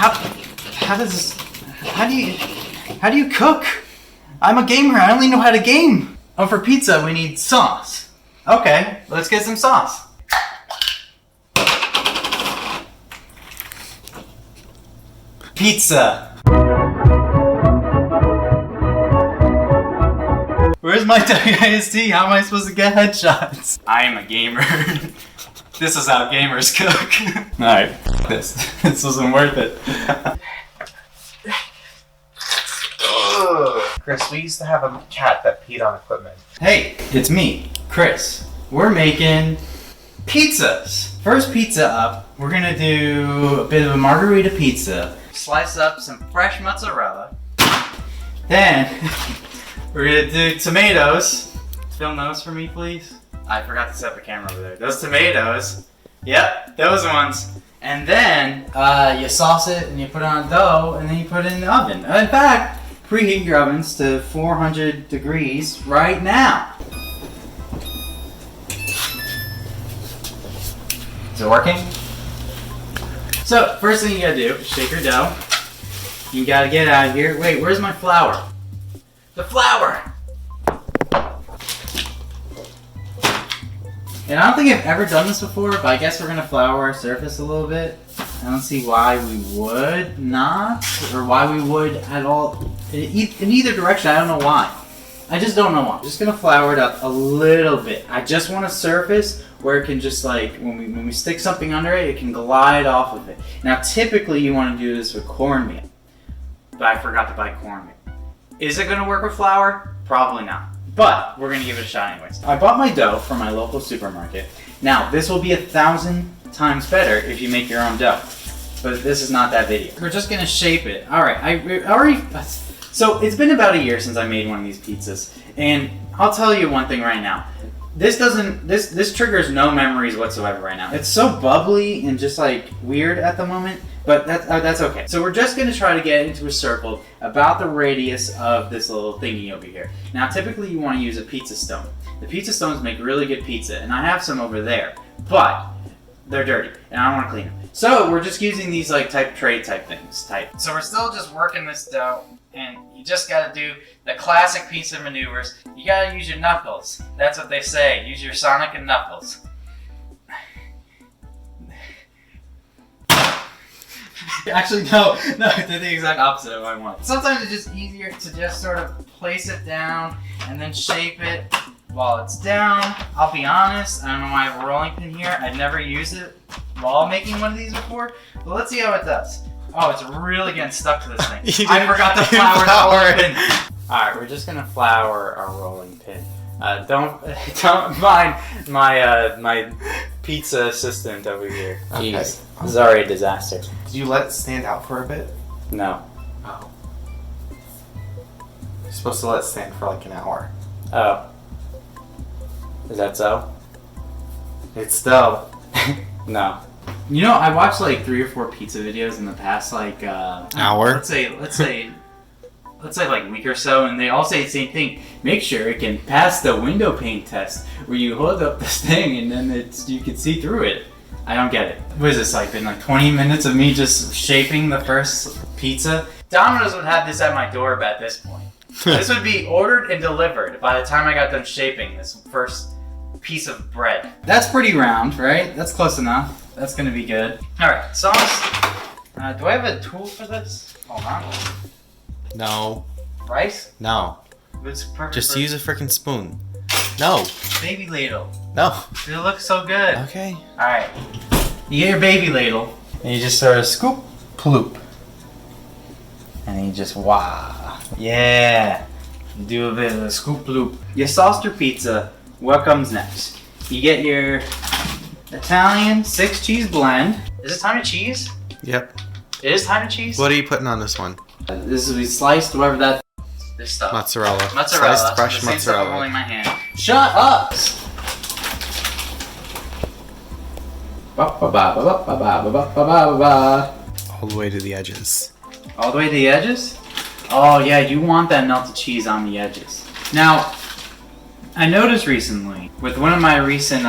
how do you cook? I'm a gamer. I only know how to game. Oh, for pizza we need sauce. Okay, let's get some sauce. Pizza. Where's my WASD? How am I supposed to get headshots? I am a gamer. This is how gamers cook. Alright, this wasn't worth it. Chris, we used to have a cat that peed on equipment. Hey, it's me, Chris. We're making pizzas. First pizza up, we're gonna do a bit of a margarita pizza. Slice up some fresh mozzarella. Then, we're gonna do tomatoes. Film those for me, please. I forgot to set the camera over there. Those tomatoes. Yep, those ones. And then, you sauce it and you put it on dough and then you put it in the oven. In fact, preheat your ovens to 400 degrees right now. Is it working? So, first thing you gotta do is shake your dough. You gotta get out of here. Wait, where's my flour? The flour! And I don't think I've ever done this before, but I guess we're gonna flour our surface a little bit. I don't see why we would not, or why we would at all. In either direction, I don't know why. I just don't know why. I'm just gonna flour it up a little bit. I just want a surface where it can just like, when we stick something under it, it can glide off of it. Now typically you wanna do this with cornmeal, but I forgot to buy cornmeal. Is it gonna work with flour? Probably not. But we're gonna give it a shot anyways. I bought my dough from my local supermarket. Now, this will be 1,000 times better if you make your own dough. But this is not that video. We're just gonna shape it. All right, so it's been about a year since I made one of these pizzas. And I'll tell you one thing right now. This triggers no memories whatsoever right now. It's so bubbly and just like weird at the moment, but that's okay. So we're just gonna try to get into a circle about the radius of this little thingy over here. Now typically you wanna use a pizza stone. The pizza stones make really good pizza, and I have some over there, but they're dirty and I don't wanna clean them. So we're just using these like tray type things. So we're still just working this dough, and you just gotta do the classic pizza maneuvers. You gotta use your knuckles. That's what they say. Use your Sonic and Knuckles. Actually, no, I did the exact opposite of what I want. Sometimes it's just easier to just sort of place it down and then shape it while it's down. I'll be honest, I don't know why I have a rolling pin here. I've never used it while making one of these before, but let's see how it does. Oh, it's really getting stuck to this thing. I forgot to flour the rolling pin. Alright, we're just gonna flour our rolling pin. Don't mind my pizza assistant over here. Okay. Jeez, this is already a disaster. Did you let it stand out for a bit? No. Oh. You're supposed to let it stand for like an hour. Oh. Is that so? It's dough. No. You know, I watched like 3 or 4 pizza videos in the past like hour. Let's say like week or so, and they all say the same thing. Make sure it can pass the window pane test, where you hold up this thing and then you can see through it. I don't get it. What is this, like been like 20 minutes of me just shaping the first pizza? Domino's would have this at my door at this point. This would be ordered and delivered by the time I got done shaping this first piece of bread. That's pretty round, right? That's close enough. That's gonna be good. All right, sauce. Do I have a tool for this? Hold on. No. Rice? No. It's perfect. Just use a freaking spoon. No. Baby ladle. No. It looks so good. Okay. All right. You get your baby ladle, and you just sort of scoop, ploop, and then you just wow. Yeah. You do a bit of a scoop, ploop. You sauced your pizza. What comes next? You get your Italian 6-cheese blend. Is it time to cheese? Yep. It is time to cheese? What are you putting on this one? This will be sliced, whatever this stuff. Mozzarella. Mozzarella. Sliced fresh the same stuff I'm mozzarella. holding in my hand. Shut up! All the way to the edges. All the way to the edges? Oh yeah, you want that melted cheese on the edges. Now, I noticed recently, with one of my recent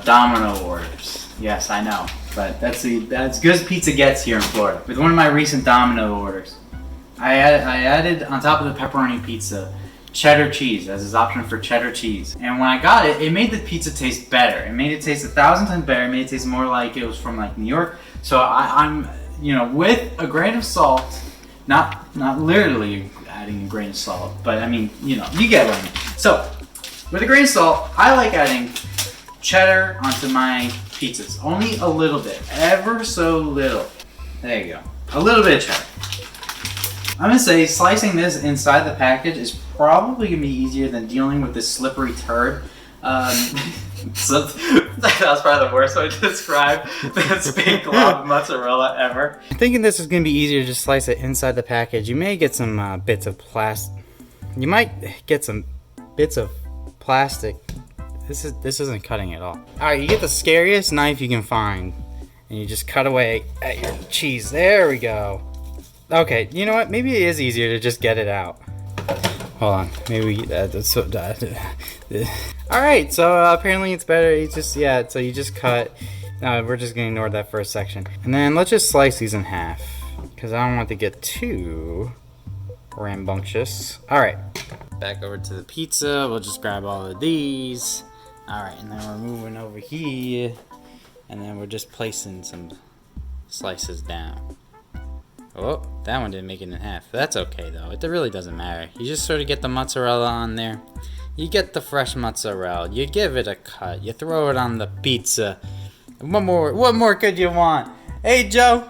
Domino orders, yes, I know, But that's as good as pizza gets here in Florida. With one of my recent Domino orders, I added on top of the pepperoni pizza cheddar cheese as his option for cheddar cheese. And when I got it, it made the pizza taste better. It made it taste 1,000 times better. It made it taste more like it was from like New York. So I'm, you know, with a grain of salt, not literally adding a grain of salt, but I mean, you know, you get what I mean. So with a grain of salt, I like adding cheddar onto my pizzas. Only a little bit, ever so little. There you go, a little bit of cheddar. I'm gonna say slicing this inside the package is probably gonna be easier than dealing with this slippery turd. So that was probably the worst way to describe this big glob of mozzarella ever. I'm thinking this is gonna be easier to just slice it inside the package. You may get some bits of plastic. You might get some bits of plastic. This isn't cutting at all. All right, you get the scariest knife you can find, and you just cut away at your cheese. There we go. Okay, you know what? Maybe it is easier to just get it out. Hold on, maybe all right, so apparently it's better. You just so you just cut. We're just gonna ignore that first section, and then let's just slice these in half because I don't want to get too rambunctious. All right, back over to the pizza. We'll just grab all of these. All right, and then we're moving over here, and then we're just placing some slices down. Oh, that one didn't make it in half. That's okay though. It really doesn't matter. You just sort of get the mozzarella on there. You get the fresh mozzarella. You give it a cut. You throw it on the pizza. What more could you want? Hey, Joe.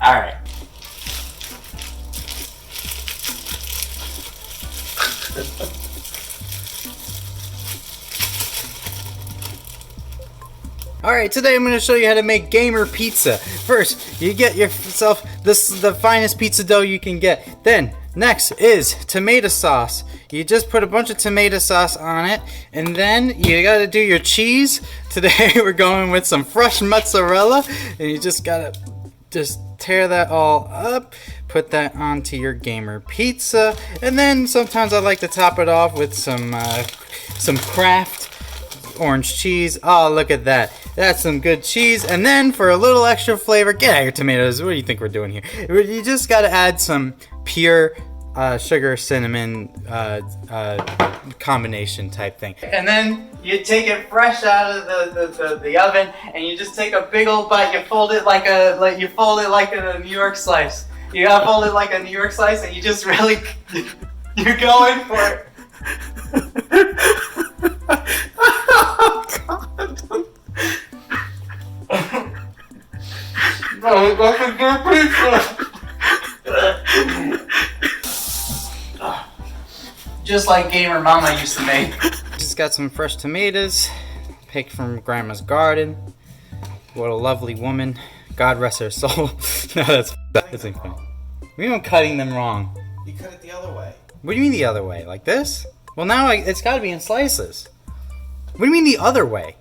All right. Alright, today I'm going to show you how to make gamer pizza. First, you get yourself the finest pizza dough you can get. Then, next is tomato sauce. You just put a bunch of tomato sauce on it, and then you got to do your cheese. Today we're going with some fresh mozzarella, and you just got to tear that all up. Put that onto your gamer pizza, and then sometimes I like to top it off with some Kraft orange cheese. Oh, look at that. That's some good cheese. And then for a little extra flavor, get out your tomatoes. What do you think we're doing here? You just got to add some pure sugar cinnamon combination type thing. And then you take it fresh out of the oven, and you just take a big old bite. You fold it like a New York slice. You gotta fold it like a New York slice, and you just really you're going for it. No, that's a good pizza. Just like Gamer Mama used to make. Just got some fresh tomatoes, picked from Grandma's garden. What a lovely woman. God rest her soul. No, that's ain't funny. We don't cutting them wrong. You cut it the other way. What do you mean the other way? Like this? Well, now it's got to be in slices. What do you mean the other way?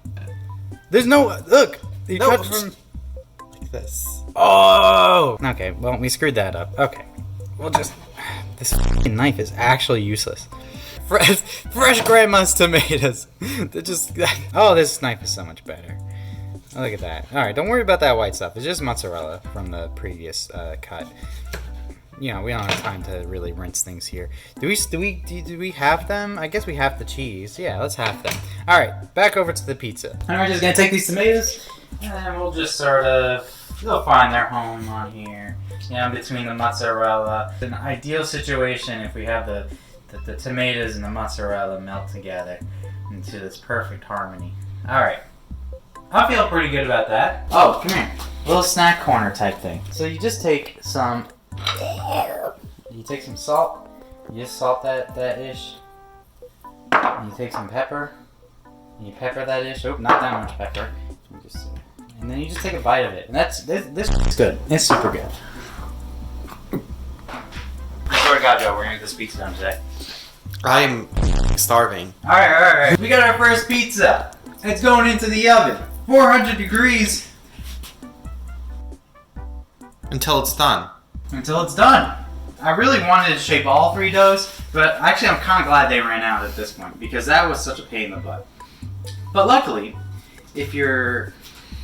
There's no look. You cut from like this. Oh. Okay. Well, we screwed that up. Okay. We'll just. This f***ing knife is actually useless. Fresh grandma's tomatoes. They're just. Oh, this knife is so much better. Oh, look at that. All right. Don't worry about that white stuff. It's just mozzarella from the previous cut. You know, we don't have time to really rinse things here. Do we have them? I guess we have the cheese. Yeah, let's have them. All right, back over to the pizza. And we're just gonna take these tomatoes, and then we'll just sort of, they'll find their home on here. You know, between the mozzarella. It's an ideal situation if we have the tomatoes and the mozzarella melt together into this perfect harmony. All right, I feel pretty good about that. Oh, come here, little snack corner type thing. So you just take some. You take some salt, you just salt that ish, and you take some pepper, and you pepper that ish. Oh, not that much pepper. And then you just take a bite of it, and this is good. It's super good. I swear to God, Joe, we're gonna get this pizza done today. I'm starving. All right. We got our first pizza. It's going into the oven, 400 degrees, Until it's done. until it's done. I really wanted to shape all three doughs, but actually I'm kind of glad they ran out at this point because that was such a pain in the butt. But luckily, if your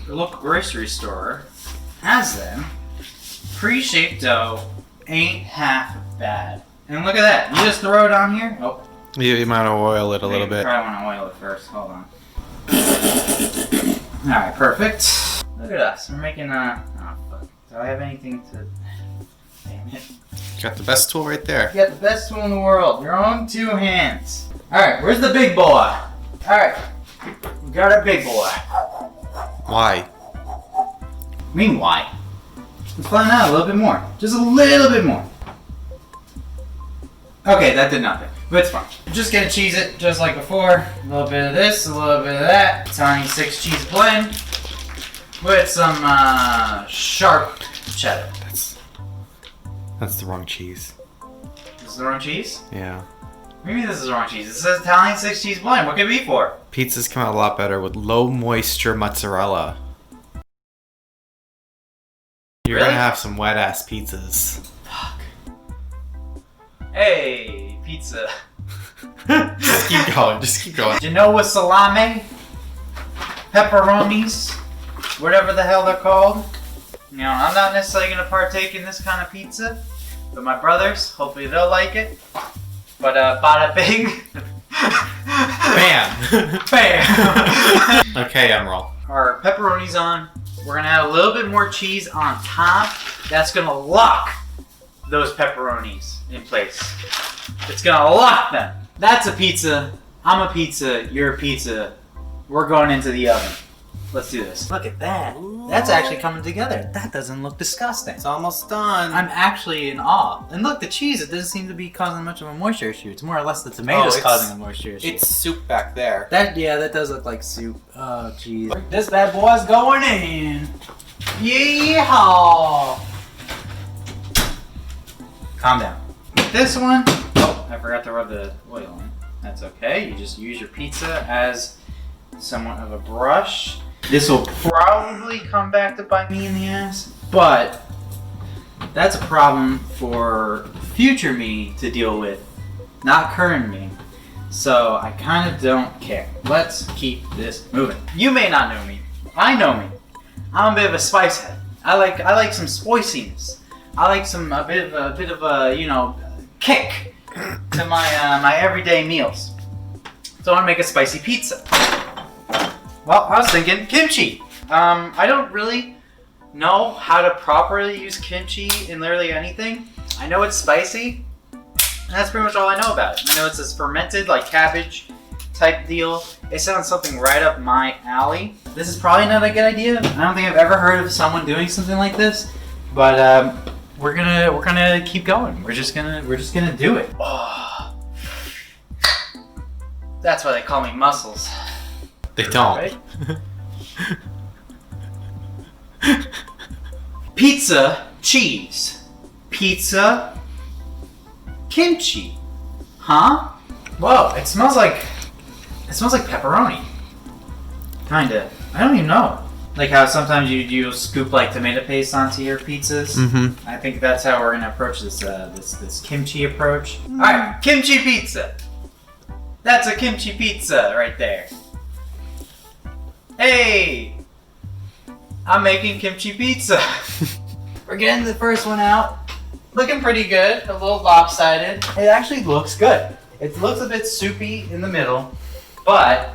local grocery store has them, pre-shaped dough ain't half bad. And look at that. You just throw it on here. Oh. You might oil it a little bit. Probably want to oil it first. Hold on. Alright, perfect. Look at us. We're making oh fuck. Do I have anything to... Damn it. Got the best tool right there. You got the best tool in the world. Your own 2 hands. Alright, where's the big boy? Alright. We got our big boy. Why? I mean, why? Let's find out a little bit more. Just a little bit more. Okay, that did nothing. But it's fine. Just gonna cheese it just like before. A little bit of this, a little bit of that. Tiny 6 cheese blend. With some sharp cheddar. That's the wrong cheese. This is the wrong cheese? Yeah. Maybe this is the wrong cheese. It says Italian 6 cheese blend. What could it be for? Pizzas come out a lot better with low moisture mozzarella. You're Really? gonna have some wet ass pizzas. Fuck. Hey, pizza. Just keep going, just keep going. Genoa salami, pepperonis, whatever the hell they're called. You know, I'm not necessarily going to partake in this kind of pizza, but my brothers, hopefully they'll like it. But bada bing. Bam! Bam! Okay, Emerald. Our pepperonis on. We're going to add a little bit more cheese on top. That's going to lock those pepperonis in place. It's going to lock them. That's a pizza. I'm a pizza. You're a pizza. We're going into the oven. Let's do this. Look at that. That's actually coming together. That doesn't look disgusting. It's almost done. I'm actually in awe. And look, the cheese, it doesn't seem to be causing much of a moisture issue. It's more or less the tomatoes causing a moisture issue. It's soup back there. That does look like soup. Oh, jeez. This bad boy's going in. Yeehaw! Calm down. This one, oh, I forgot to rub the oil in. That's okay. You just use your pizza as somewhat of a brush. This will probably come back to bite me in the ass, but that's a problem for future me to deal with, not current me. So I kind of don't care. Let's keep this moving. You may not know me. I know me. I'm a bit of a spice head. I like some spiciness. I like a bit of a you know, kick to my my everyday meals. So I want to make a spicy pizza. Well, I was thinking kimchi. I don't really know how to properly use kimchi in literally anything. I know it's spicy. And that's pretty much all I know about it. I know it's this fermented, like cabbage type deal. It sounds something right up my alley. This is probably not a good idea. I don't think I've ever heard of someone doing something like this. But we're gonna keep going. We're just gonna do it. Oh. That's why they call me Muscles. They don't. Right? Pizza, cheese. Pizza, kimchi. Huh? Whoa, it smells like pepperoni. Kinda. I don't even know. Like how sometimes you scoop like tomato paste onto your pizzas. Mm-hmm. I think that's how we're gonna approach this this kimchi approach. All right, kimchi pizza. That's a kimchi pizza right there. Hey, I'm making kimchi pizza. We're getting the first one out. Looking pretty good. A little lopsided. It actually looks good. It looks a bit soupy in the middle, but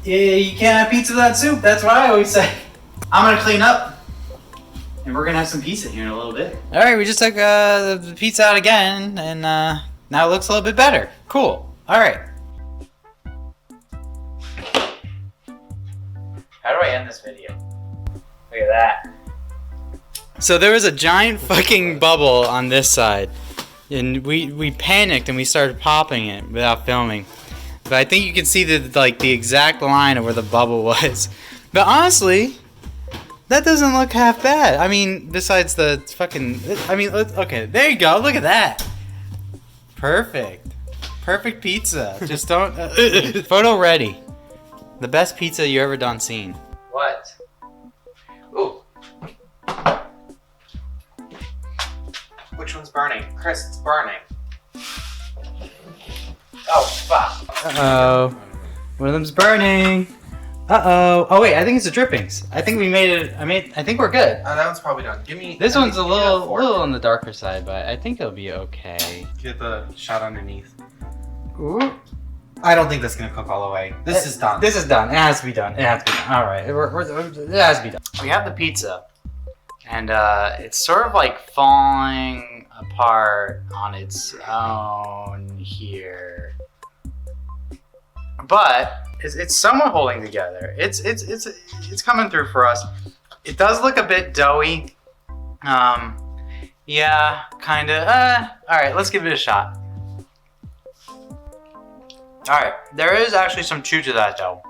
you can't have pizza without soup. That's what I always say. I'm gonna clean up, and we're gonna have some pizza here in a little bit. All right, we just took the pizza out again, and now it looks a little bit better. Cool. All right. How do I end this video? Look at that. So there was a giant fucking bubble on this side, and we panicked and we started popping it without filming. But I think you can see the exact line of where the bubble was. But honestly, that doesn't look half bad. I mean, besides the fucking, okay, there you go. Look at that. Perfect pizza. Just don't photo ready. The best pizza you ever done seen. What? Ooh. Which one's burning? Chris, it's burning. Oh, fuck. Uh-oh. One of them's burning. Uh-oh. Oh, wait, I think it's the drippings. I think we made it. I think we're good. That one's probably done. Give me. This one's a give me that little fork. on the darker side, but I think it'll be okay. Get the shot underneath. Ooh. I don't think that's gonna cook all the way. This is done. This is done. It has to be done. It has to be done. All right. It has to be done. We have the pizza, and it's sort of like falling apart on its own here, but it's somewhat holding together. It's coming through for us. It does look a bit doughy. Yeah, kind of. All right, let's give it a shot. Alright, there is actually some chew to that though.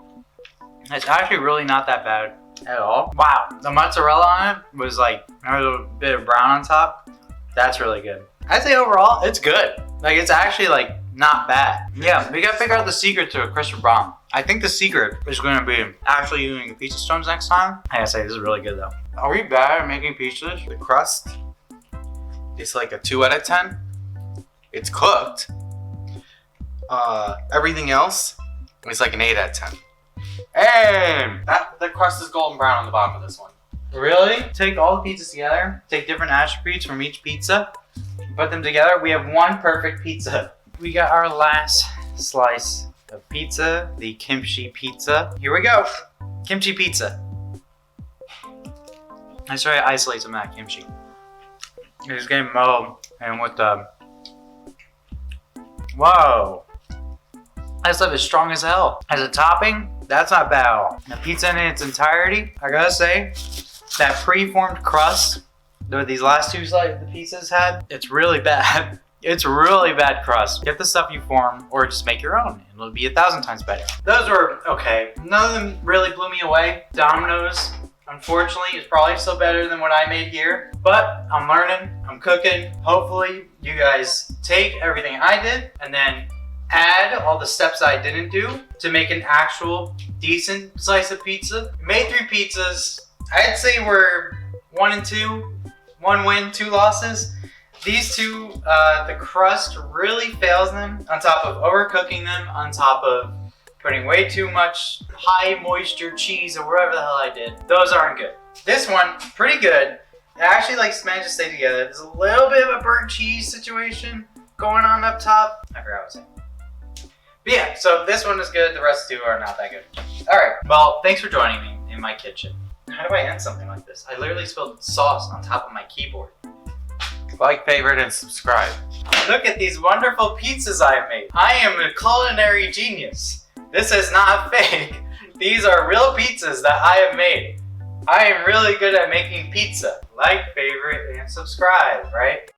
It's actually really not that bad at all. Wow, the mozzarella on it was like, there was a bit of brown on top. That's really good. I'd say overall, it's good. Like, it's actually like not bad. Yeah, we gotta figure out the secret to a crisp brown. I think the secret is gonna be actually using the pizza stones next time. I gotta say, this is really good though. Are we bad at making pizzas? The crust is like a 2 out of 10. It's cooked. Everything else is like an 8 out of 10. Hey! The crust is golden brown on the bottom of this one. Really? Take all the pizzas together, take different attributes from each pizza, put them together, we have one perfect pizza. We got our last slice of pizza, the kimchi pizza. Here we go. Kimchi pizza. Let's try to isolate some of that kimchi. You're just getting mold and with the... Whoa. That stuff is strong as hell. As a topping, that's not bad at all. The pizza in its entirety, I gotta say, that pre-formed crust that these last two the pizzas had, it's really bad. It's really bad crust. Get the stuff you form or just make your own. It'll be 1,000 times better. Those were okay. None of them really blew me away. Domino's, unfortunately, is probably still better than what I made here. But I'm learning, I'm cooking. Hopefully you guys take everything I did and then add all the steps I didn't do to make an actual decent slice of pizza. Made 3 pizzas. I'd say we're 1 and 2. 1 win, 2 losses. These two, the crust really fails them on top of overcooking them, on top of putting way too much high moisture cheese or whatever the hell I did. Those aren't good. This one, pretty good. It actually managed to stay together. There's a little bit of a burnt cheese situation going on up top. I forgot what I was saying. But yeah, so this one is good, the rest two are not that good. Alright, well, thanks for joining me in my kitchen. How do I end something like this? I literally spilled sauce on top of my keyboard. Like, favorite, and subscribe. Look at these wonderful pizzas I've made. I am a culinary genius. This is not fake. These are real pizzas that I have made. I am really good at making pizza. Like, favorite, and subscribe, right?